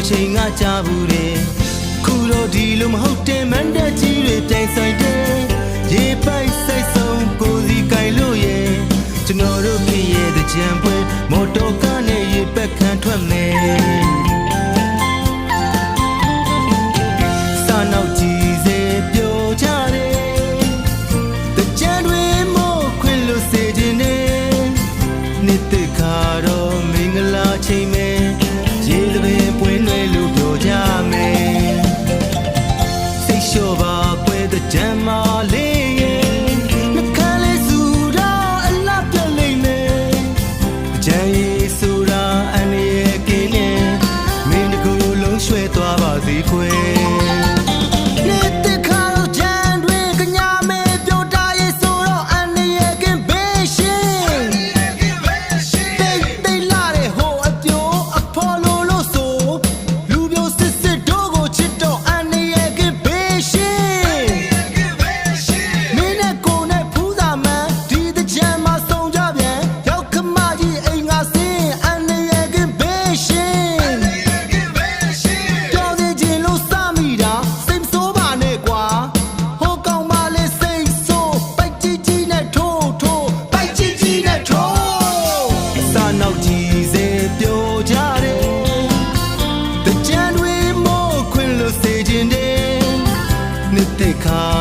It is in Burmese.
ချိန်ကကြာဘူးတယ်ခုတော့ဒီလိုမဟုတ်တယ်မန်တက်ကြီးတွေတိုင်ဆိုင်တယ်ရေပိုက်ဆိုင်ဆုံးကိုစီကင်လို့ရဲ့ကျွန်တော်တို့ဖြစ်ရဲ့တဲ့ကြံပွဲမော်တော်ကားနဲ့ရေပက်ခံထွက်မယ်စာနောက်ကြည့်စေပြောကြတယ်တဲ့ကြံတွေမို့ခွင်လို့စေခြင်းနဲ့နှစ်သက်ခါတော့မင်္ဂလာချိန်မဲ့ရေသပင်ပွင့်တွေလို့ပြောကြမယ်စိတ်လျှော့ပါကွယ်တဲ့ကြံမလေးရဲ့နှခမ်းလေးစုတော့အလားပြလိမ့်မယ်ကြံရည်ဆိုတာအန်ရဲ့ကင်းနဲ့မင်းတကူလုံးရွှဲသွားပါစေခွယ်နောက်ကြည့်စေပြောကြတယ်တကြံတွေမို့ခွင်လို့စေခြင်းတယ်နှစ်သက်ခါ